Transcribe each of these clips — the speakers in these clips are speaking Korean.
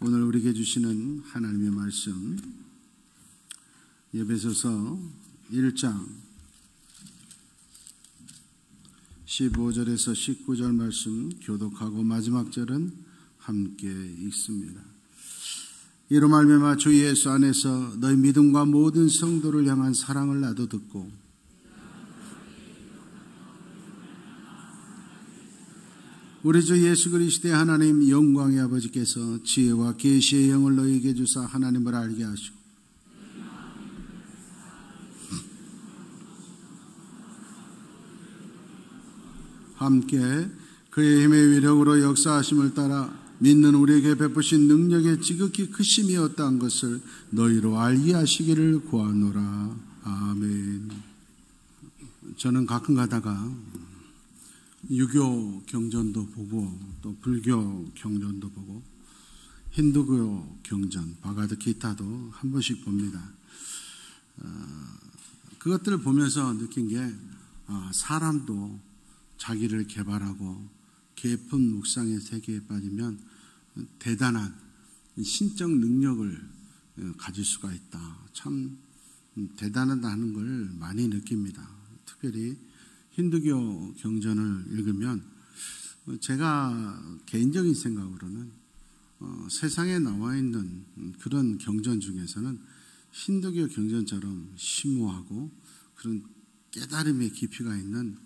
오늘 우리에게 주시는 하나님의 말씀, 에베소서 1장 15절에서 19절 말씀 교독하고 마지막 절은 함께 읽습니다. 이로 말미암아 주 예수 안에서 너희 믿음과 모든 성도를 향한 사랑을 나도 듣고 우리 주 예수 그리스도의 하나님 영광의 아버지께서 지혜와 계시의 영을 너희에게 주사 하나님을 알게 하시고 함께 그의 힘의 위력으로 역사하심을 따라 믿는 우리에게 베푸신 능력의 지극히 크심이 어떠한 것을 너희로 알게 하시기를 구하노라. 아멘. 저는 가끔 가다가 유교 경전도 보고 또 불교 경전도 보고 힌두교 경전, 바가드기타도 한 번씩 봅니다. 그것들을 보면서 느낀 게 사람도 자기를 개발하고 깊은 묵상의 세계에 빠지면 대단한 신적 능력을 가질 수가 있다. 참 대단하다는 걸 많이 느낍니다. 특별히 힌두교 경전을 읽으면 제가 개인적인 생각으로는 세상에 나와 있는 그런 경전 중에서는 힌두교 경전처럼 심오하고 그런 깨달음의 깊이가 있는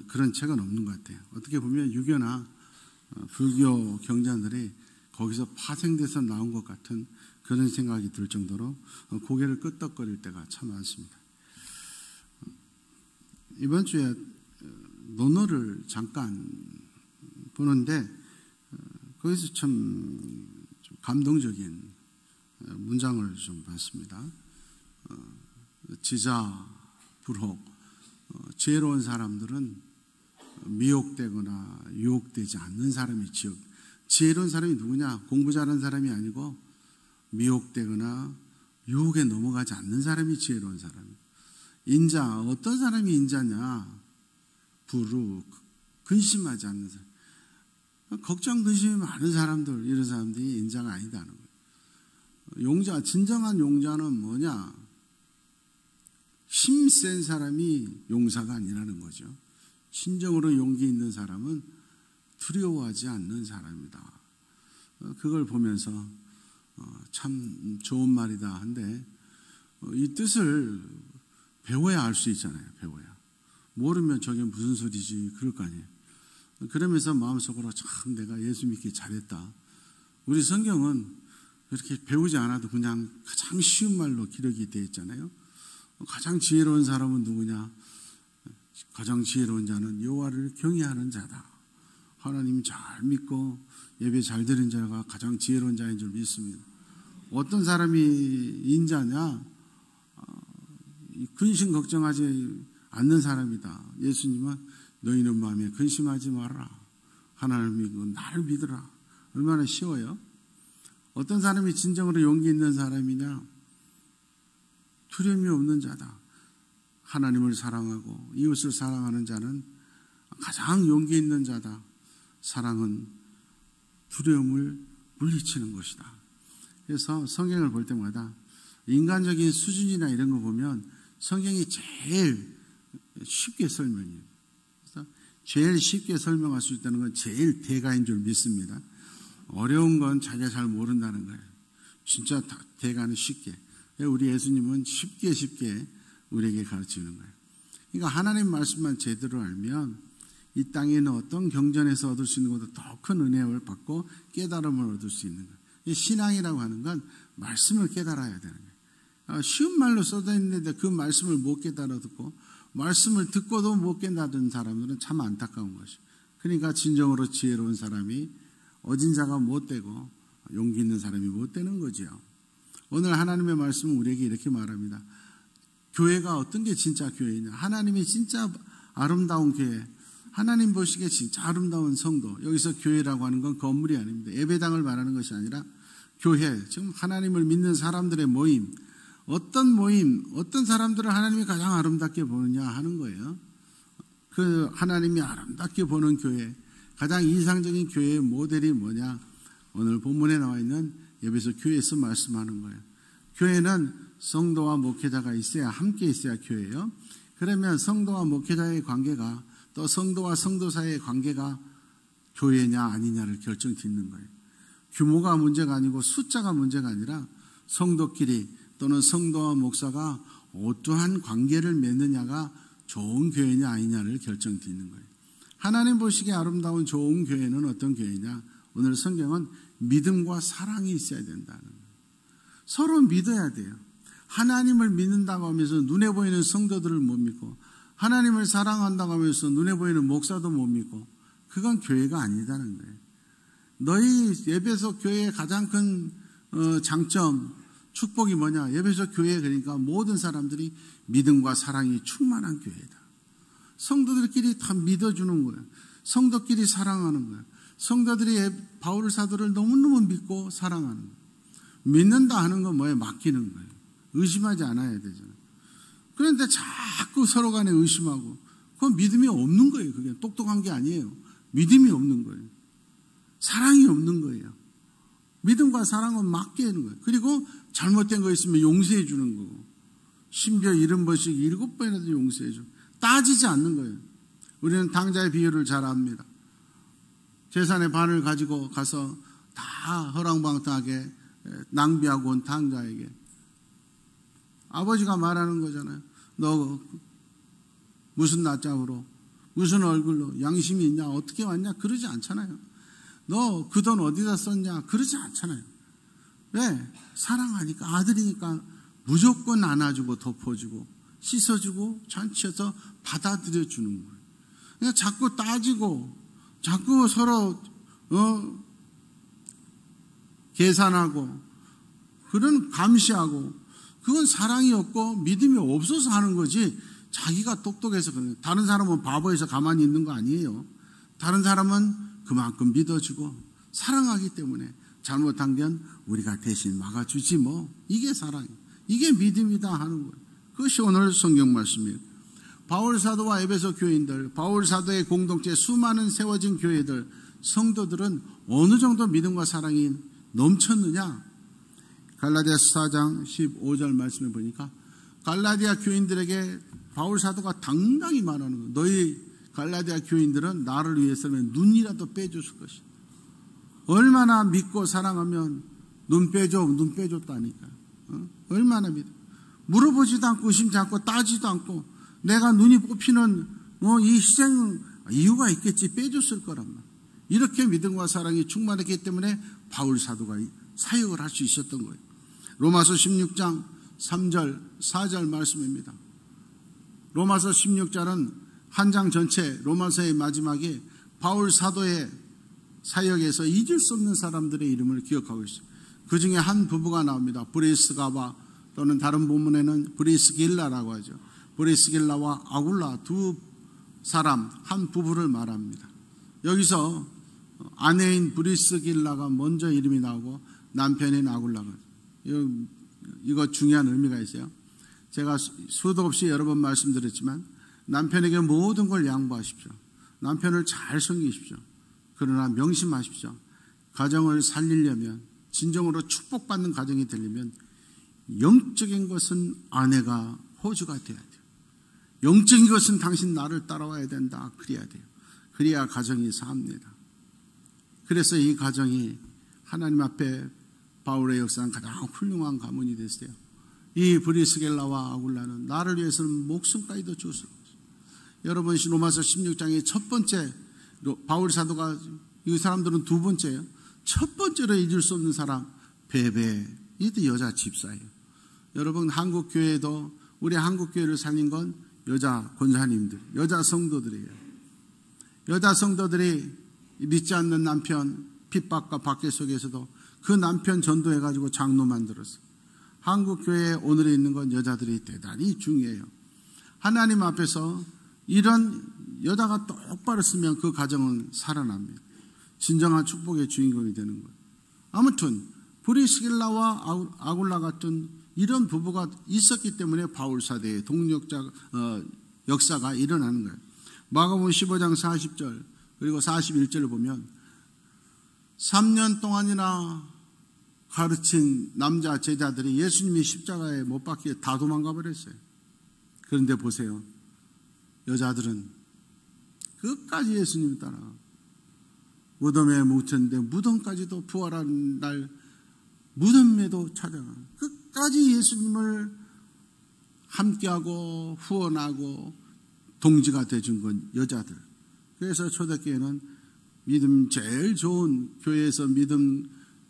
그런 책은 없는 것 같아요. 어떻게 보면 유교나 불교 경전들이 거기서 파생돼서 나온 것 같은 그런 생각이 들 정도로 고개를 끄덕거릴 때가 참 많습니다. 이번 주에 논어를 잠깐 보는데 거기서 참 감동적인 문장을 좀 봤습니다. 지자, 불혹, 지혜로운 사람들은 미혹되거나 유혹되지 않는 사람이 지혜로운 사람이 누구냐? 공부 잘하는 사람이 아니고 미혹되거나 유혹에 넘어가지 않는 사람이 지혜로운 사람이에요. 인자, 어떤 사람이 인자냐? 부루, 근심하지 않는 사람. 걱정, 근심이 많은 사람들, 이런 사람들이 인자가 아니다는 거예요. 용자, 진정한 용자는 뭐냐? 힘센 사람이 용사가 아니라는 거죠. 진정으로 용기 있는 사람은 두려워하지 않는 사람이다. 그걸 보면서 참 좋은 말이다 한데 이 뜻을 배워야 알 수 있잖아요. 배워야. 모르면 저게 무슨 소리지 그럴 거 아니에요. 그러면서 마음속으로 참 내가 예수 믿기 잘했다. 우리 성경은 이렇게 배우지 않아도 그냥 가장 쉬운 말로 기록이 되어 있잖아요. 가장 지혜로운 사람은 누구냐? 가장 지혜로운 자는 여호와를 경외하는 자다. 하나님 잘 믿고 예배 잘 드리는 자가 가장 지혜로운 자인 줄 믿습니다. 어떤 사람이 인자냐? 근심 걱정하지 않는 사람이다. 예수님은 너희는 마음에 근심하지 말아라. 하나님을 믿고 나를 믿으라. 얼마나 쉬워요? 어떤 사람이 진정으로 용기 있는 사람이냐? 두려움이 없는 자다. 하나님을 사랑하고 이웃을 사랑하는 자는 가장 용기 있는 자다. 사랑은 두려움을 물리치는 것이다. 그래서 성경을 볼 때마다 인간적인 수준이나 이런 거 보면 성경이 제일 쉽게 설명해요. 그래서 제일 쉽게 설명할 수 있다는 건 제일 대가인 줄 믿습니다. 어려운 건 자기가 잘 모른다는 거예요. 진짜 대가는 쉽게. 우리 예수님은 쉽게 우리에게 가르치는 거예요. 그러니까 하나님 말씀만 제대로 알면 이 땅에 있는 어떤 경전에서 얻을 수 있는 것도 더 큰 은혜를 받고 깨달음을 얻을 수 있는 거예요. 신앙이라고 하는 건 말씀을 깨달아야 되는 거예요. 쉬운 말로 써져 있는데 그 말씀을 못 깨달아 듣고 말씀을 듣고도 못 깨달은 사람들은 참 안타까운 것이죠. 그러니까 진정으로 지혜로운 사람이 어진 자가 못 되고 용기 있는 사람이 못 되는 거죠. 오늘 하나님의 말씀은 우리에게 이렇게 말합니다. 교회가 어떤 게 진짜 교회이냐? 하나님이 진짜 아름다운 교회, 하나님 보시기에 진짜 아름다운 성도. 여기서 교회라고 하는 건 건물이 아닙니다. 예배당을 말하는 것이 아니라 교회, 지금 하나님을 믿는 사람들의 모임, 어떤 사람들을 하나님이 가장 아름답게 보느냐 하는 거예요. 그 하나님이 아름답게 보는 교회, 가장 이상적인 교회의 모델이 뭐냐? 오늘 본문에 나와 있는 에베소 교회에서 말씀하는 거예요. 교회는 성도와 목회자가 있어야, 함께 있어야 교회예요. 그러면 성도와 목회자의 관계가, 또 성도와 성도 사이의 관계가 교회냐 아니냐를 결정짓는 거예요. 규모가 문제가 아니고 숫자가 문제가 아니라 성도끼리 또는 성도와 목사가 어떠한 관계를 맺느냐가 좋은 교회냐 아니냐를 결정짓는 거예요. 하나님 보시기에 아름다운 좋은 교회는 어떤 교회냐? 오늘 성경은 믿음과 사랑이 있어야 된다는 거예요. 서로 믿어야 돼요. 하나님을 믿는다고 하면서 눈에 보이는 성도들을 못 믿고, 하나님을 사랑한다고 하면서 눈에 보이는 목사도 못 믿고, 그건 교회가 아니다는 거예요. 너희 에베소 교회의 가장 큰 장점, 축복이 뭐냐? 에베소 교회, 그러니까 모든 사람들이 믿음과 사랑이 충만한 교회다. 성도들끼리 다 믿어주는 거예요. 성도끼리 사랑하는 거예요. 성도들이 바울 사도를 너무너무 믿고 사랑하는 거예요. 믿는다 하는 건 뭐예요? 맡기는 거예요. 의심하지 않아야 되잖아요. 그런데 자꾸 서로 간에 의심하고, 그건 믿음이 없는 거예요. 그게 똑똑한 게 아니에요. 믿음이 없는 거예요. 사랑이 없는 거예요. 믿음과 사랑은 맡기는 거예요. 그리고 잘못된 거 있으면 용서해 주는 거고, 심지어 70번씩 7번이라도 용서해 줘. 따지지 않는 거예요. 우리는 당자의 비유를 잘 압니다. 재산의 반을 가지고 가서 다 허랑방탕하게 낭비하고 온 당자에게 아버지가 말하는 거잖아요. 너 무슨 낯짝으로, 무슨 얼굴로, 양심이 있냐, 어떻게 왔냐, 그러지 않잖아요. 너 그 돈 어디다 썼냐, 그러지 않잖아요. 왜? 사랑하니까, 아들이니까 무조건 안아주고 덮어주고 씻어주고 잔치해서 받아들여주는 거예요. 그냥 자꾸 따지고 자꾸 서로 계산하고 그런 감시하고, 그건 사랑이 없고 믿음이 없어서 하는 거지, 자기가 똑똑해서 그런 거예요. 다른 사람은 바보해서 가만히 있는 거 아니에요. 다른 사람은 그만큼 믿어주고 사랑하기 때문에 잘못한 건 우리가 대신 막아주지 뭐. 이게 사랑이에요. 이게 믿음이다 하는 거예요. 그것이 오늘 성경 말씀이에요. 바울 사도와 에베소 교인들, 바울 사도의 공동체 수많은 세워진 교회들, 성도들은 어느 정도 믿음과 사랑이 넘쳤느냐? 갈라디아서 4장 15절 말씀을 보니까 갈라디아 교인들에게 바울 사도가 당당히 말하는 거예요. 너희 갈라디아 교인들은 나를 위해서는 눈이라도 빼줬을 것이다. 얼마나 믿고 사랑하면 눈 빼줬다니까. 얼마나 믿어. 물어보지도 않고 의심치 않고 따지도 않고, 내가 눈이 뽑히는 이 희생 이유가 있겠지, 빼줬을 거란 말이야. 이렇게 믿음과 사랑이 충만했기 때문에 바울 사도가 사역을 할 수 있었던 거예요. 로마서 16장 3절 4절 말씀입니다. 로마서 16장은 한 장 전체, 로마서의 마지막에 바울 사도의 사역에서 잊을 수 없는 사람들의 이름을 기억하고 있어요. 그 중에 한 부부가 나옵니다. 브리스가와, 또는 다른 본문에는 브리스길라라고 하죠. 브리스길라와 아굴라 두 사람, 한 부부를 말합니다. 여기서 아내인 브리스길라가 먼저 이름이 나오고 남편인 아굴라가, 이거 중요한 의미가 있어요. 제가 수도 없이 여러 번 말씀드렸지만 남편에게 모든 걸 양보하십시오. 남편을 잘 섬기십시오. 그러나 명심하십시오. 가정을 살리려면, 진정으로 축복받는 가정이 되려면 영적인 것은 아내가 호주가 돼야 돼요. 영적인 것은 당신 나를 따라와야 된다. 그래야 돼요. 그래야 가정이 삽니다. 그래서 이 가정이 하나님 앞에 바울의 역사는 가장 훌륭한 가문이 됐어요. 이 브리스겔라와 아굴라는 나를 위해서는 목숨까지도 줬을 것이에요. 여러분, 로마서 16장의 첫 번째, 바울 사도가, 이 사람들은 두 번째예요. 첫 번째로 잊을 수 없는 사람, 베베, 이도 여자 집사예요. 여러분, 한국 교회도, 우리 한국 교회를 살린 건 여자 권사님들, 여자 성도들이에요. 여자 성도들이 믿지 않는 남편 핍박과 박해 속에서도 그 남편 전도해가지고 장로 만들었어요. 한국 교회에 오늘에 있는 건 여자들이 대단히 중요해요. 하나님 앞에서 이런 여자가 똑바로 쓰면 그 가정은 살아납니다. 진정한 축복의 주인공이 되는 거예요. 아무튼 브리스길라와 아굴라 같은 이런 부부가 있었기 때문에 바울 사도의 역사가 일어나는 거예요. 마가복음 15장 40절 그리고 41절을 보면 3년 동안이나 가르친 남자 제자들이 예수님이 십자가에 못 박히게 다 도망가 버렸어요. 그런데 보세요. 여자들은 끝까지 예수님 따라 무덤에 묻혔는데 무덤까지도 부활하는 날 무덤에도 찾아가 끝까지 예수님을 함께하고 후원하고 동지가 돼준 건 여자들. 그래서 초대교회는 믿음 제일 좋은, 교회에서 믿음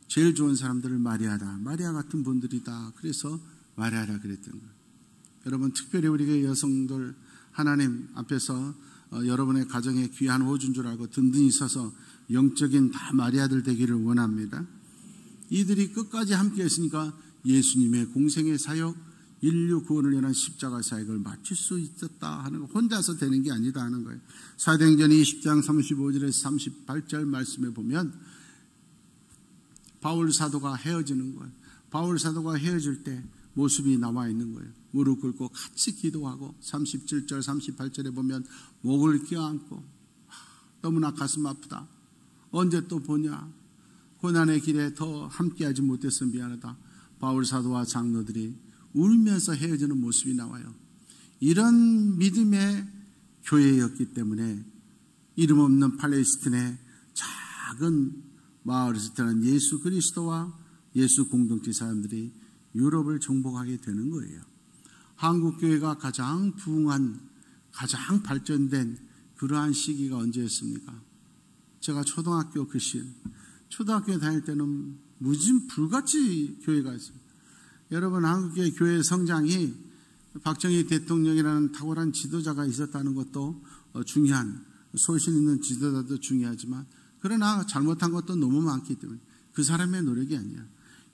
제일 좋은 사람들을 마리아다, 마리아 같은 분들이다. 그래서 마리아라 그랬던 거예요. 여러분, 특별히 우리 교회 여성들 하나님 앞에서 여러분의 가정에 귀한 호주인 줄 알고 든든히 서서 영적인 다 마리아들 되기를 원합니다. 이들이 끝까지 함께 했으니까 예수님의 공생의 사역, 인류 구원을 위한 십자가 사역을 마칠 수 있었다 하는 거, 혼자서 되는 게 아니다 하는 거예요. 사도행전 20장 35절에서 38절 말씀에 보면 바울 사도가 헤어지는 거예요. 바울 사도가 헤어질 때 모습이 나와 있는 거예요. 무릎 꿇고 같이 기도하고 37절 38절에 보면 목을 껴안고 너무나 가슴 아프다. 언제 또 보냐. 고난의 길에 더 함께하지 못해서 미안하다. 바울 사도와 장로들이 울면서 헤어지는 모습이 나와요. 이런 믿음의 교회였기 때문에 이름 없는 팔레스틴의 작은 마을에서 태어난 예수 그리스도와 예수 공동체 사람들이 유럽을 정복하게 되는 거예요. 한국 교회가 가장 부흥한, 가장 발전된 그러한 시기가 언제였습니까? 제가 초등학교 초등학교에 다닐 때는 무진 불같이 교회가 있어요. 여러분, 한국의 교회 성장이 박정희 대통령이라는 탁월한 지도자가 있었다는 것도 중요한, 소신 있는 지도자도 중요하지만, 그러나 잘못한 것도 너무 많기 때문에 그 사람의 노력이 아니야.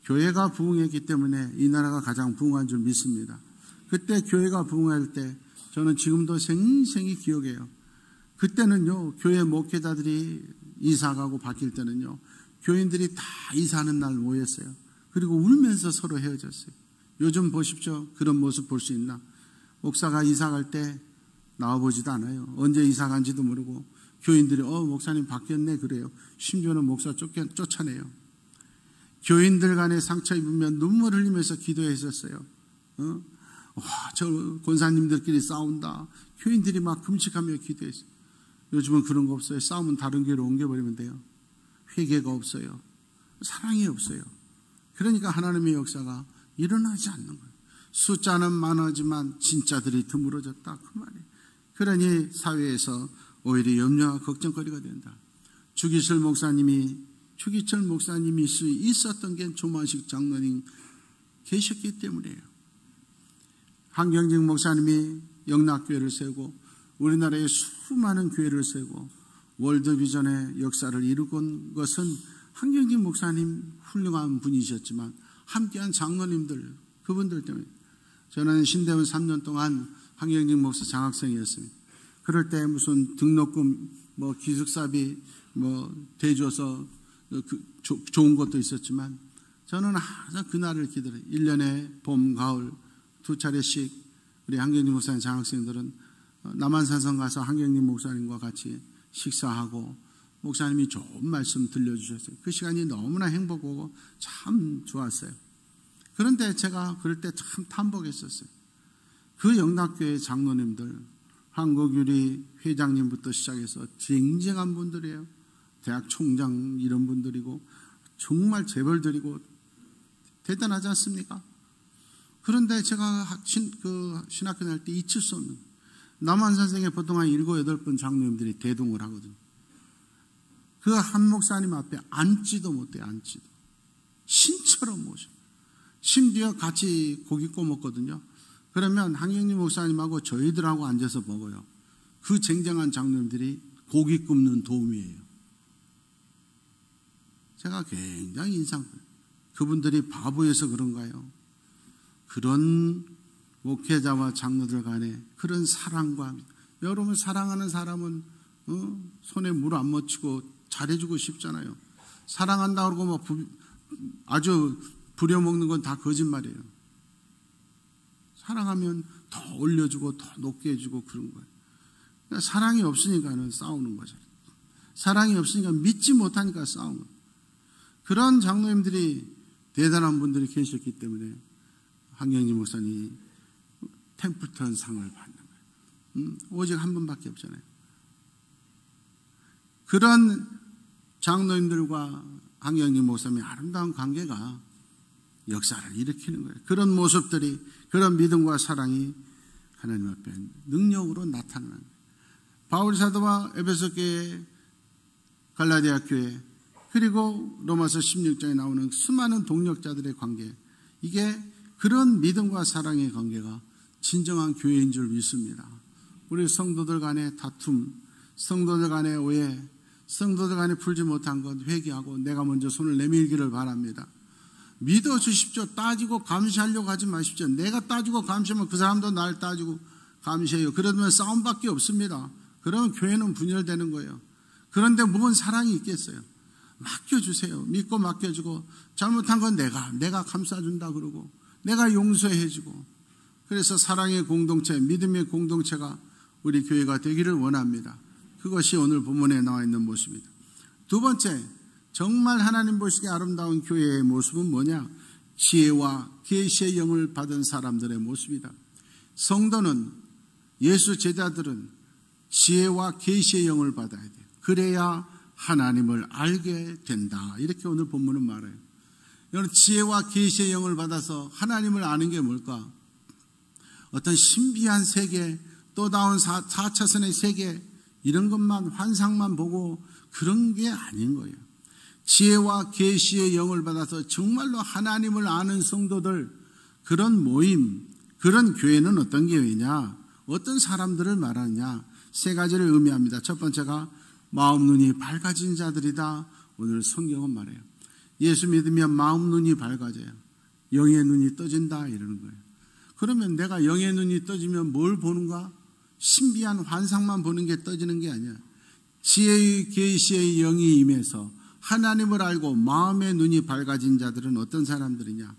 교회가 부흥했기 때문에 이 나라가 가장 부흥한 줄 믿습니다. 그때 교회가 부흥할 때 저는 지금도 생생히 기억해요. 그때는요, 교회 목회자들이 이사가고 바뀔 때는요, 교인들이 다 이사하는 날 모였어요. 그리고 울면서 서로 헤어졌어요. 요즘 보십시오. 그런 모습 볼 수 있나? 목사가 이사 갈 때 나와보지도 않아요. 언제 이사 간지도 모르고 교인들이 목사님 바뀌었네 그래요. 심지어는 목사 쫓아내요. 교인들 간에 상처 입으면 눈물 흘리면서 기도했었어요. 저 권사님들끼리 싸운다. 교인들이 막 금식하며 기도했어요. 요즘은 그런 거 없어요. 싸우면 다른 교회로 옮겨버리면 돼요. 회개가 없어요. 사랑이 없어요. 그러니까 하나님의 역사가 일어나지 않는 거예요. 숫자는 많아지만 진짜들이 드물어졌다 그 말이에요. 그러니 사회에서 오히려 염려와 걱정거리가 된다. 주기철 목사님이 수 있었던 게 조만식 장로님 계셨기 때문이에요. 한경직 목사님이 영락교회를 세우고 우리나라에 수많은 교회를 세우고 월드비전의 역사를 이루건 것은 한경직 목사님 훌륭한 분이셨지만 함께한 장로님들, 그분들 때문에. 저는 신대원 3년 동안 한경직 목사 장학생이었습니다. 그럴 때 무슨 등록금, 기숙사비, 대줘서 좋은 것도 있었지만 저는 항상 그날을 기다려요. 1년에 봄, 가을 두 차례씩 우리 한경직 목사님 장학생들은 남한산성 가서 한경직 목사님과 같이 식사하고 목사님이 좋은 말씀 들려주셨어요. 그 시간이 너무나 행복하고 참 좋았어요. 그런데 제가 그럴 때 참 탐복했었어요. 그 영락교회 장로님들, 한국유리 회장님부터 시작해서 쟁쟁한 분들이에요. 대학 총장 이런 분들이고 정말 재벌들이고 대단하지 않습니까? 그런데 제가 신학교 다닐 때 잊을 수 없는, 남한산성에 보통 한 7, 8분 장로님들이 대동을 하거든요. 그 한 목사님 앞에 앉지도 못해요. 앉지도. 신처럼 모셔. 심지어 같이 고기 구워 먹거든요. 그러면 한경직 목사님하고 저희들하고 앉아서 먹어요. 그 쟁쟁한 장로님들이 고기 굽는 도움이에요. 제가 굉장히 그분들이 바보여서 그런가요? 그런 목회자와 장로들 간에 그런 사랑과, 여러분 사랑하는 사람은 손에 물 안 묻히고 잘해주고 싶잖아요. 사랑한다고 그러고 아주 부려먹는 건 다 거짓말이에요. 사랑하면 더 올려주고 더 높게 해주고 그런 거예요. 그러니까 사랑이 없으니까는 싸우는 거죠. 사랑이 없으니까 믿지 못하니까 싸우는 거예요. 그런 장로님들이 대단한 분들이 계셨기 때문에 황경지 목사님이 템플턴 상을 받는 거예요. 오직 한 분밖에 없잖아요. 그런 장로님들과 황경지 목사님의 아름다운 관계가 역사를 일으키는 거예요. 그런 모습들이, 그런 믿음과 사랑이 하나님 앞에 능력으로 나타나는 거예요. 바울 사도와 에베소 교회, 갈라디아 교회, 그리고 로마서 16장에 나오는 수많은 동력자들의 관계, 이게 그런 믿음과 사랑의 관계가 진정한 교회인 줄 믿습니다. 우리 성도들 간의 다툼, 성도들 간의 오해, 성도들 간에 풀지 못한 것 회개하고 내가 먼저 손을 내밀기를 바랍니다. 믿어주십시오. 따지고 감시하려고 하지 마십시오. 내가 따지고 감시하면 그 사람도 날 따지고 감시해요. 그러면 싸움밖에 없습니다. 그러면 교회는 분열되는 거예요. 그런데 무슨 사랑이 있겠어요? 맡겨주세요. 믿고 맡겨주고, 잘못한 건 내가 감싸준다 그러고, 내가 용서해주고, 그래서 사랑의 공동체, 믿음의 공동체가 우리 교회가 되기를 원합니다. 그것이 오늘 본문에 나와 있는 모습입니다. 두 번째, 정말 하나님 보시기에 아름다운 교회의 모습은 뭐냐? 지혜와 계시의 영을 받은 사람들의 모습이다. 성도는, 예수 제자들은 지혜와 계시의 영을 받아야 돼요. 그래야 하나님을 알게 된다. 이렇게 오늘 본문은 말해요. 여러분, 지혜와 계시의 영을 받아서 하나님을 아는 게 뭘까? 어떤 신비한 세계, 또 다운 4차선의 세계, 이런 것만, 환상만 보고 그런 게 아닌 거예요. 지혜와 계시의 영을 받아서 정말로 하나님을 아는 성도들, 그런 모임, 그런 교회는 어떤 교회냐? 어떤 사람들을 말하느냐? 세 가지를 의미합니다. 첫 번째가 마음 눈이 밝아진 자들이다. 오늘 성경은 말해요. 예수 믿으면 마음 눈이 밝아져요. 영의 눈이 떠진다 이러는 거예요. 그러면 내가 영의 눈이 떠지면 뭘 보는가? 신비한 환상만 보는 게 떠지는 게 아니야. 지혜의 계시의 영이 임해서 하나님을 알고 마음의 눈이 밝아진 자들은 어떤 사람들이냐?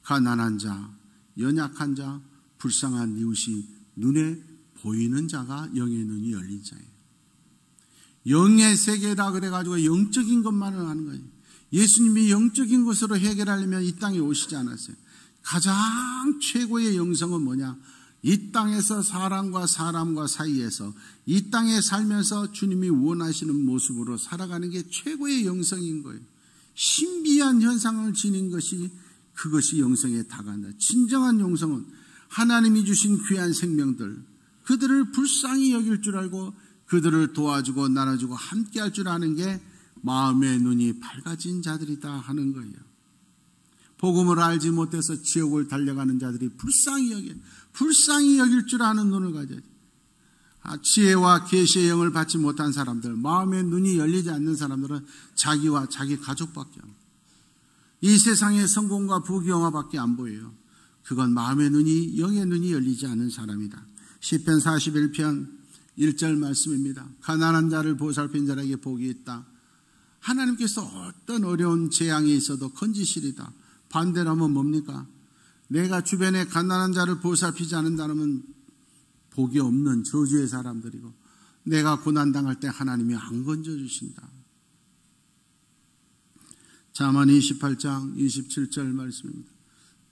가난한 자, 연약한 자, 불쌍한 이웃이 눈에 보이는 자가 영의 눈이 열린 자예요. 영의 세계다 그래가지고 영적인 것만을 하는 거예요. 예수님이 영적인 것으로 해결하려면 이 땅에 오시지 않았어요. 가장 최고의 영성은 뭐냐? 이 땅에서 사람과 사이에서 이 땅에 살면서 주님이 원하시는 모습으로 살아가는 게 최고의 영성인 거예요. 신비한 현상을 지닌 것이, 그것이 영성에 다가간다. 진정한 영성은 하나님이 주신 귀한 생명들, 그들을 불쌍히 여길 줄 알고 그들을 도와주고 나눠주고 함께 할 줄 아는 게 마음의 눈이 밝아진 자들이다 하는 거예요. 복음을 알지 못해서 지옥을 달려가는 자들이 불쌍히 여길 줄 아는 눈을 가져야지. 지혜와 계시의 영을 받지 못한 사람들, 마음의 눈이 열리지 않는 사람들은 자기와 자기 가족밖에 안 보여요. 이 세상의 성공과 부귀영화밖에 안 보여요. 그건 마음의 눈이, 영의 눈이 열리지 않은 사람이다. 시편 41편 1절 말씀입니다. 가난한 자를 보살핀 자에게 복이 있다. 하나님께서 어떤 어려운 재앙이 있어도 건지시리다. 반대로 하면 뭡니까? 내가 주변에 가난한 자를 보살피지 않는다면 복이 없는 저주의 사람들이고, 내가 고난당할 때 하나님이 안 건져주신다. 잠언 28장 27절 말씀입니다.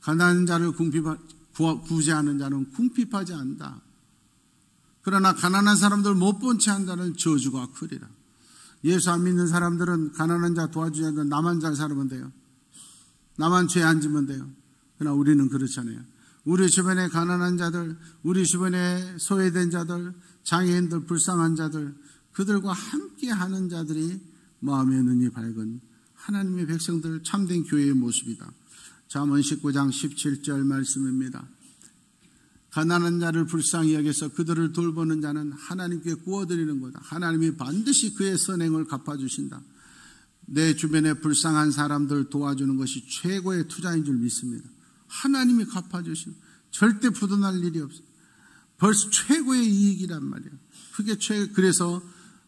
가난한 자를 구제하는 자는 궁핍하지 않다. 그러나 가난한 사람들 못 본 채 한 자는 저주가 크리라. 예수 안 믿는 사람들은 가난한 자 도와주지 않는다. 나만 잘 살면 돼요. 나만 죄 안 지면 돼요. 그러나 우리는 그렇잖아요. 우리 주변에 가난한 자들, 우리 주변에 소외된 자들, 장애인들, 불쌍한 자들, 그들과 함께 하는 자들이 마음의 눈이 밝은 하나님의 백성들, 참된 교회의 모습이다. 잠언 19장 17절 말씀입니다. 가난한 자를 불쌍히 여겨서 그들을 돌보는 자는 하나님께 구워드리는 거다. 하나님이 반드시 그의 선행을 갚아주신다. 내 주변에 불쌍한 사람들 도와주는 것이 최고의 투자인 줄 믿습니다. 하나님이 갚아주시는, 절대 부도날 일이 없어요. 벌써 최고의 이익이란 말이에요. 그래서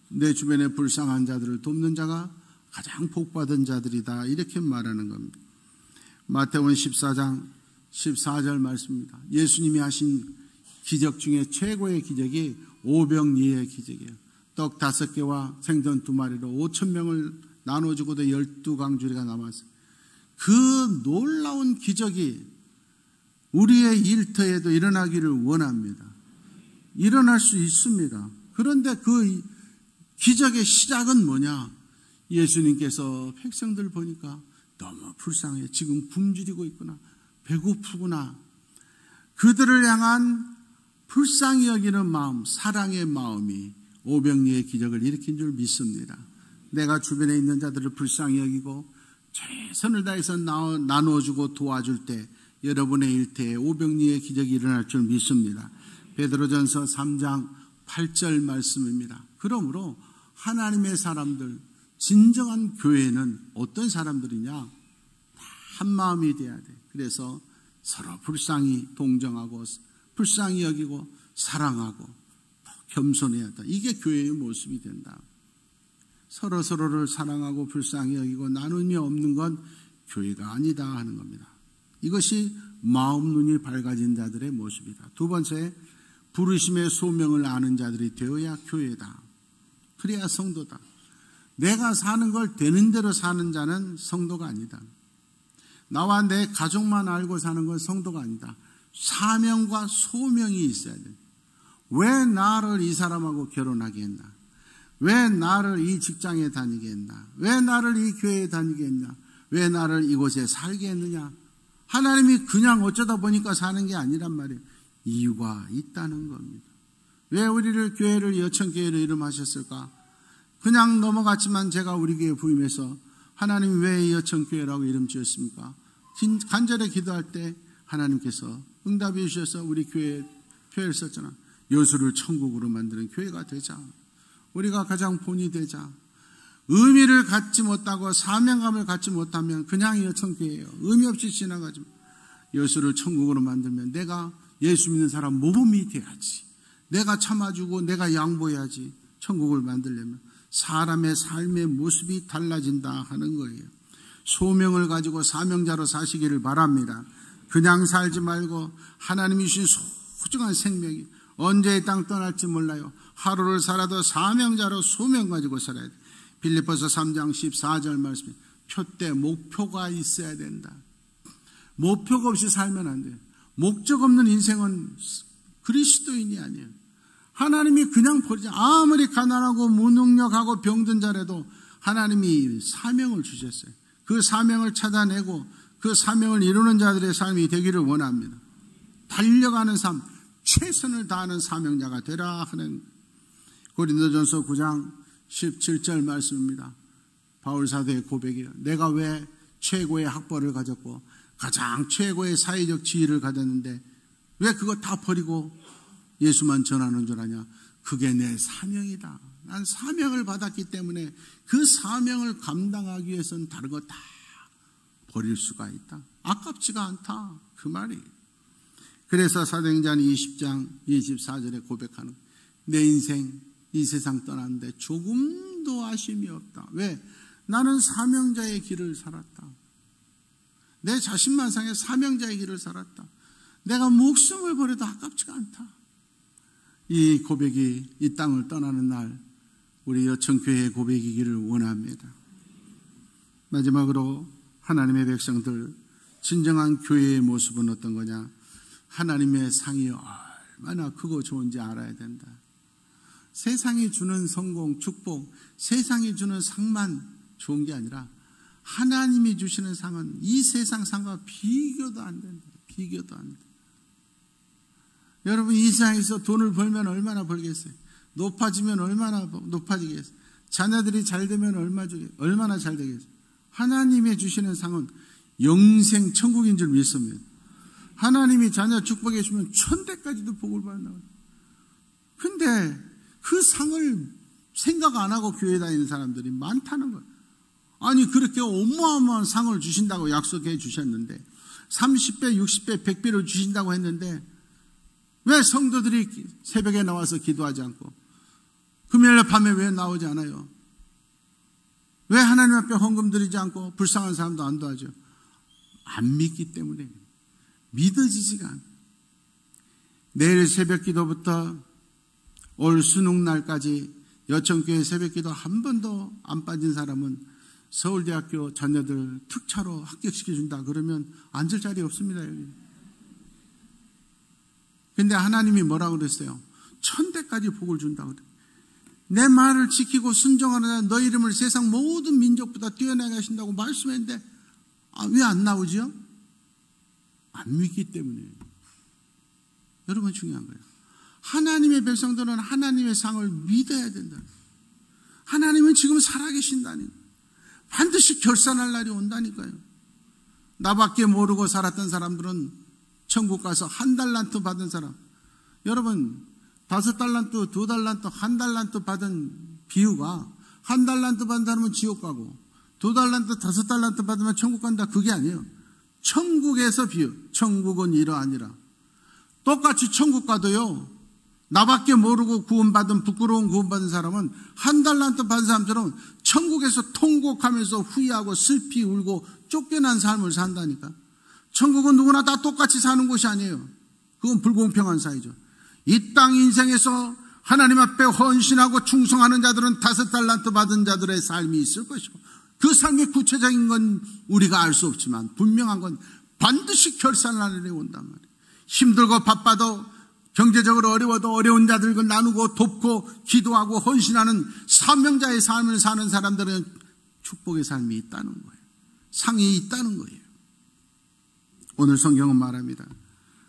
내 주변에 불쌍한 자들을 돕는 자가 가장 복받은 자들이다. 이렇게 말하는 겁니다. 마태복음 14장 14절 말씀입니다. 예수님이 하신 기적 중에 최고의 기적이 오병이의 기적이에요. 떡 5개와 생선 2마리로 5,000명을 나눠주고도 12강주리가 남았어요. 그 놀라운 기적이 우리의 일터에도 일어나기를 원합니다. 일어날 수 있습니다. 그런데 그 기적의 시작은 뭐냐? 예수님께서 백성들 보니까 너무 불쌍해. 지금 굶주리고 있구나. 배고프구나. 그들을 향한 불쌍히 여기는 마음, 사랑의 마음이 오병이의 기적을 일으킨 줄 믿습니다. 내가 주변에 있는 자들을 불쌍히 여기고 최선을 다해서 나눠주고 도와줄 때 여러분의 일터에 오병이의 기적이 일어날 줄 믿습니다. 베드로전서 3장 8절 말씀입니다. 그러므로 하나님의 사람들, 진정한 교회는 어떤 사람들이냐? 한 마음이 돼야 돼. 그래서 서로 불쌍히 동정하고 불쌍히 여기고 사랑하고 겸손해야 한다. 이게 교회의 모습이 된다. 서로를 사랑하고 불쌍히 여기고 나눔이 없는 건 교회가 아니다 하는 겁니다. 이것이 마음 눈이 밝아진 자들의 모습이다. 두 번째, 부르심의 소명을 아는 자들이 되어야 교회다. 그래야 성도다. 내가 사는 걸 되는 대로 사는 자는 성도가 아니다. 나와 내 가족만 알고 사는 건 성도가 아니다. 사명과 소명이 있어야 돼. 왜 나를 이 사람하고 결혼하게 했나? 왜 나를 이 직장에 다니게 했나? 왜 나를 이 교회에 다니게 했나? 왜 나를 이곳에 살게 했느냐? 하나님이 그냥 어쩌다 보니까 사는 게 아니란 말이에요. 이유가 있다는 겁니다. 왜 우리를 교회를 여천교회로 이름하셨을까? 그냥 넘어갔지만 제가 우리 교회 부임해서 하나님 왜 여천교회라고 이름 지었습니까? 간절히 기도할 때 하나님께서 응답해 주셔서 우리 교회에 표현을 썼잖아. 여수를 천국으로 만드는 교회가 되자. 우리가 가장 본이 되자. 의미를 갖지 못하고 사명감을 갖지 못하면 그냥 여천교회예요. 의미 없이 지나가지만 여수를 천국으로 만들면 내가 예수 믿는 사람 모범이 돼야지. 내가 참아주고 내가 양보해야지. 천국을 만들려면 사람의 삶의 모습이 달라진다 하는 거예요. 소명을 가지고 사명자로 사시기를 바랍니다. 그냥 살지 말고 하나님이 주신 소중한 생명이 언제 이 땅 떠날지 몰라요. 하루를 살아도 사명자로 소명 가지고 살아야 돼. 빌립보서 3장 14절 말씀에 표대 목표가 있어야 된다. 목표가 없이 살면 안 돼요. 목적 없는 인생은 그리스도인이 아니에요. 하나님이 그냥 버리지. 아무리 가난하고 무능력하고 병든 자라도 하나님이 사명을 주셨어요. 그 사명을 찾아내고 그 사명을 이루는 자들의 삶이 되기를 원합니다. 달려가는 삶, 최선을 다하는 사명자가 되라 하는 고린도전서 9장 17절 말씀입니다. 바울 사도의 고백이에요. 내가 왜 최고의 학벌을 가졌고 가장 최고의 사회적 지위를 가졌는데 왜 그거 다 버리고 예수만 전하는 줄 아냐? 그게 내 사명이다. 난 사명을 받았기 때문에 그 사명을 감당하기 위해서는 다른 거 다 버릴 수가 있다. 아깝지가 않다. 그 말이에요. 그래서 사도행전 20장 24절에 고백하는 내 인생 이 세상 떠났는데 조금도 아쉬움이 없다. 왜? 나는 사명자의 길을 살았다. 내 자신만 상해 사명자의 길을 살았다. 내가 목숨을 버려도 아깝지가 않다. 이 고백이 이 땅을 떠나는 날 우리 여천교회의 고백이기를 원합니다. 마지막으로 하나님의 백성들 진정한 교회의 모습은 어떤 거냐? 하나님의 상이 얼마나 크고 좋은지 알아야 된다. 세상이 주는 성공, 축복, 세상이 주는 상만 좋은 게 아니라 하나님이 주시는 상은 이 세상 상과 비교도 안 된다. 비교도 안 된다. 여러분 이 세상에서 돈을 벌면 얼마나 벌겠어요? 높아지면 얼마나 높아지겠어요? 자녀들이 잘 되면 얼마나 잘 되겠어요? 하나님이 주시는 상은 영생 천국인 줄 믿습니다. 하나님이 자녀 축복해 주면 천대까지도 복을 받는다. 근데 그 상을 생각 안 하고 교회 다니는 사람들이 많다는 거예요. 아니 그렇게 어마어마한 상을 주신다고 약속해 주셨는데 30배, 60배, 100배를 주신다고 했는데 왜 성도들이 새벽에 나와서 기도하지 않고 금요일 밤에 왜 나오지 않아요? 왜 하나님 앞에 헌금 드리지 않고 불쌍한 사람도 안 도와줘요? 안 믿기 때문에 믿어지지가 않아요. 내일 새벽 기도부터 올 수능날까지 여천교회 새벽 기도 한 번도 안 빠진 사람은 서울대학교 자녀들 특차로 합격시켜준다 그러면 앉을 자리 없습니다. 여기. 근데 하나님이 뭐라고 그랬어요? 1000대까지 복을 준다고 그래요. 내 말을 지키고 순종하는 자 너 이름을 세상 모든 민족보다 뛰어나게 하신다고 말씀했는데 왜 안 나오지요? 안 믿기 때문이에요. 여러분 중요한 거예요. 하나님의 백성들은 하나님의 상을 믿어야 된다. 하나님은 지금 살아계신다니. 반드시 결산할 날이 온다니까요. 나밖에 모르고 살았던 사람들은 천국 가서 1달란트 받은 사람. 여러분 5달란트, 2달란트, 1달란트 받은 비유가 1달란트 받은 사람은 지옥 가고 2달란트, 5달란트 받으면 천국 간다. 그게 아니에요. 천국에서 비유. 천국은 이러하니라. 똑같이 천국 가도요. 나밖에 모르고 구원받은 부끄러운 구원받은 사람은 1달란트 받은 사람처럼 천국에서 통곡하면서 후회하고 슬피 울고 쫓겨난 삶을 산다니까. 천국은 누구나 다 똑같이 사는 곳이 아니에요. 그건 불공평한 사회죠. 이 땅 인생에서 하나님 앞에 헌신하고 충성하는 자들은 5달란트 받은 자들의 삶이 있을 것이고 그 삶의 구체적인 건 우리가 알 수 없지만 분명한 건 반드시 결산할 날이 온단 말이에요. 힘들고 바빠도 경제적으로 어려워도 어려운 자들과 나누고 돕고 기도하고 헌신하는 사명자의 삶을 사는 사람들은 축복의 삶이 있다는 거예요. 상이 있다는 거예요. 오늘 성경은 말합니다.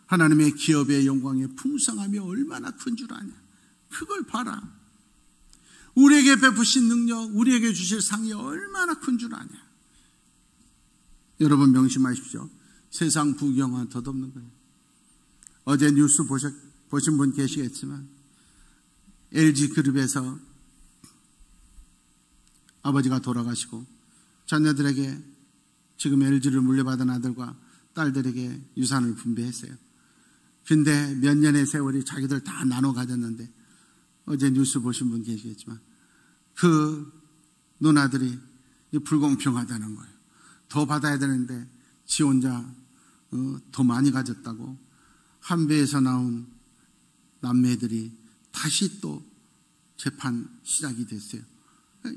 하나님의 기업의 영광의 풍성함이 얼마나 큰 줄 아냐. 그걸 봐라. 우리에게 베푸신 능력, 우리에게 주실 상이 얼마나 큰 줄 아냐. 여러분 명심하십시오. 세상 부경은 덧없는 거예요. 어제 뉴스 보신 분 계시겠지만 LG그룹에서 아버지가 돌아가시고 자녀들에게 지금 LG를 물려받은 아들과 딸들에게 유산을 분배했어요. 근데 몇 년의 세월이 자기들 다 나눠 가졌는데 어제 뉴스 보신 분 계시겠지만 그 누나들이 불공평하다는 거예요. 더 받아야 되는데 지 혼자 더 많이 가졌다고 한배에서 나온 남매들이 다시 또 재판 시작이 됐어요.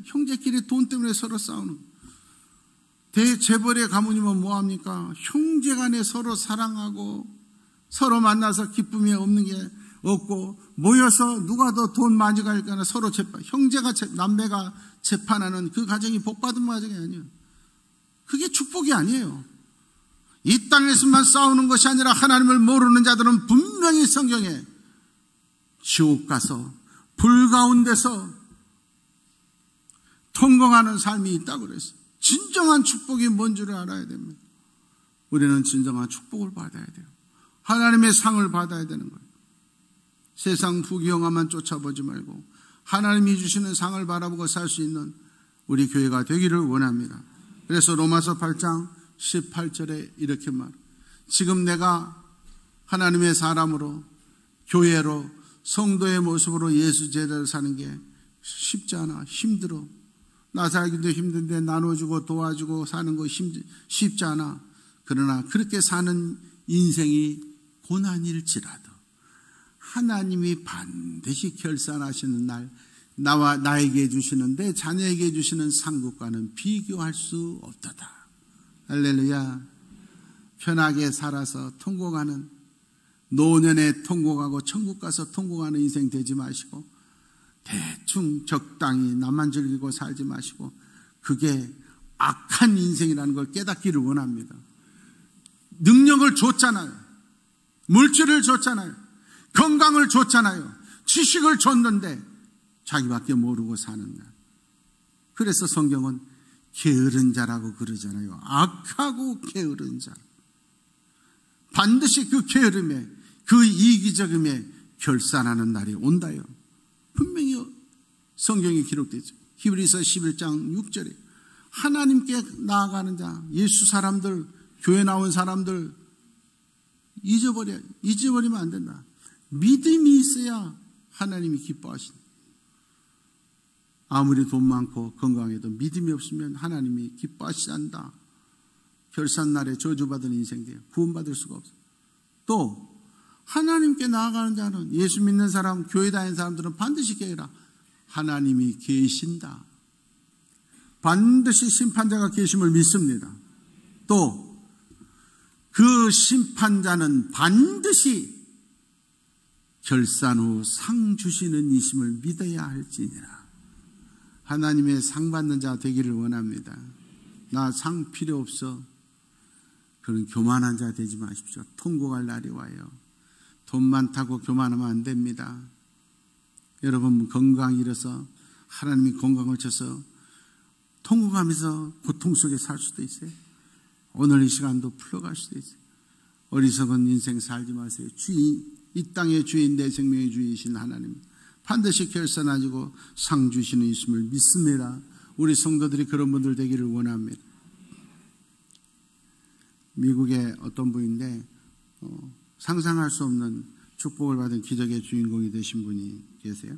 형제끼리 돈 때문에 서로 싸우는 거예요. 대재벌의 가문이면 뭐합니까? 형제간에 서로 사랑하고 서로 만나서 기쁨이 없는 게 없고 모여서 누가 더 돈 많이 갈까나 서로 재판, 형제가 남매가 재판하는 그 가정이 복받은 가정이 아니에요. 그게 축복이 아니에요. 이 땅에서만 싸우는 것이 아니라 하나님을 모르는 자들은 분명히 성경에 지옥 가서 불 가운데서 통곡하는 삶이 있다고 그랬어요. 진정한 축복이 뭔 줄을 알아야 됩니다. 우리는 진정한 축복을 받아야 돼요. 하나님의 상을 받아야 되는 거예요. 세상 부귀영화만 쫓아보지 말고 하나님이 주시는 상을 바라보고 살 수 있는 우리 교회가 되기를 원합니다. 그래서 로마서 8장 18절에 이렇게 말. 지금 내가 하나님의 사람으로 교회로 성도의 모습으로 예수 제자를 사는 게 쉽지 않아. 힘들어. 나 살기도 힘든데 나눠주고 도와주고 사는 거 쉽지 않아. 그러나 그렇게 사는 인생이 고난일지라도 하나님이 반드시 결산하시는 날 나와 나에게 주시는 내 자녀에게 주시는 상급과는 비교할 수 없도다. 할렐루야. 편하게 살아서 통곡하는 노년에 통곡하고 천국 가서 통곡하는 인생 되지 마시고 대충 적당히 나만 즐기고 살지 마시고 그게 악한 인생이라는 걸 깨닫기를 원합니다. 능력을 줬잖아요. 물질을 줬잖아요. 건강을 줬잖아요. 지식을 줬는데 자기밖에 모르고 사는 날. 그래서 성경은 게으른 자라고 그러잖아요. 악하고 게으른 자. 반드시 그 게으름에 그 이기적임에 결산하는 날이 온다요. 분명히 성경에 기록되죠. 히브리서 11장 6절에 하나님께 나아가는 자, 예수 사람들, 교회 나온 사람들 잊어버리면 안 된다. 믿음이 있어야 하나님이 기뻐하신다. 아무리 돈 많고 건강해도 믿음이 없으면 하나님이 기뻐하시지 않는다. 결산날에 저주받은 인생 돼요. 구원받을 수가 없어요. 또 하나님께 나아가는 자는 예수 믿는 사람, 교회 다니는 사람들은 반드시 깨어라. 하나님이 계신다. 반드시 심판자가 계심을 믿습니다. 또 그 심판자는 반드시 결산 후 상 주시는 이심을 믿어야 할지니라. 하나님의 상 받는 자 되기를 원합니다. 나 상 필요 없어. 그런 교만한 자 되지 마십시오. 통곡할 날이 와요. 돈 많다고 교만하면 안 됩니다. 여러분 건강 잃어서 하나님이 건강을 줘서 통곡하면서 고통 속에 살 수도 있어요. 오늘 이 시간도 풀어갈 수도 있어요. 어리석은 인생 살지 마세요. 이 땅의 주인, 내 생명의 주인이신 하나님 반드시 결산하시고 상 주시는 있음을 믿습니다. 우리 성도들이 그런 분들 되기를 원합니다. 미국의 어떤 분인데 상상할 수 없는 축복을 받은 기적의 주인공이 되신 분이 계세요.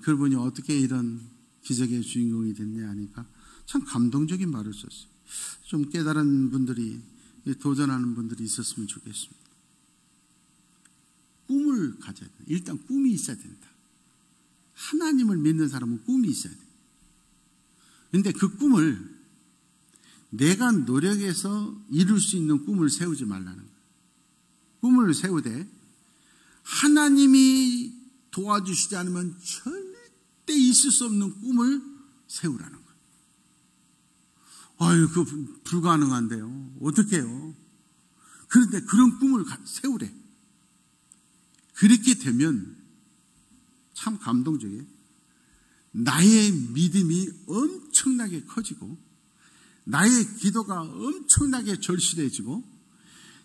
그분이 어떻게 이런 기적의 주인공이 됐냐 하니까 참 감동적인 말을 썼어요. 좀 깨달은 분들이, 도전하는 분들이 있었으면 좋겠습니다. 꿈을 가져야 된다. 일단 꿈이 있어야 된다. 하나님을 믿는 사람은 꿈이 있어야 돼요. 그런데 그 꿈을 내가 노력해서 이룰 수 있는 꿈을 세우지 말라는 거예요. 꿈을 세우되 하나님이 도와주시지 않으면 절대 있을 수 없는 꿈을 세우라는 거예요. 아유, 그거 불가능한데요. 어떻게 해요? 그런데 그런 꿈을 세우래. 그렇게 되면 참 감동적이에요. 나의 믿음이 엄청나게 커지고 나의 기도가 엄청나게 절실해지고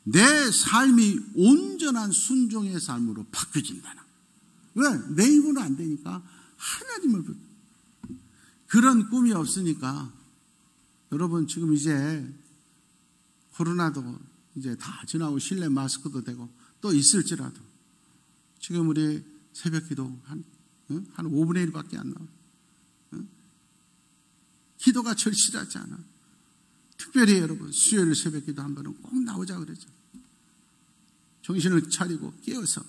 내 삶이 온전한 순종의 삶으로 바뀌어진다는. 왜? 내 입으로 안 되니까 하나님을. 그런 꿈이 없으니까 여러분 지금 이제 코로나도 이제 다 지나고 실내 마스크도 되고 또 있을지라도 지금 우리 새벽기도 한 5분의 1밖에 안 나와요. 기도가 절실하지 않아. 특별히 여러분 수요일 새벽기도 한 번은 꼭 나오자 그러죠. 정신을 차리고 깨어서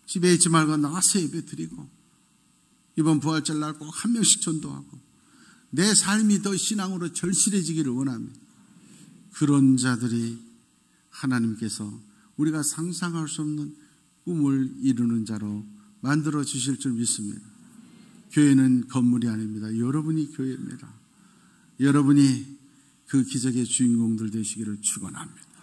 집에 있지 말고 나와서 예배 드리고 이번 부활절 날 꼭 한 명씩 전도하고 내 삶이 더 신앙으로 절실해지기를 원합니다. 그런 자들이 하나님께서 우리가 상상할 수 없는 꿈을 이루는 자로 만들어 주실 줄 믿습니다. 교회는 건물이 아닙니다. 여러분이 교회입니다. 여러분이 그 기적의 주인공들 되시기를 축원합니다.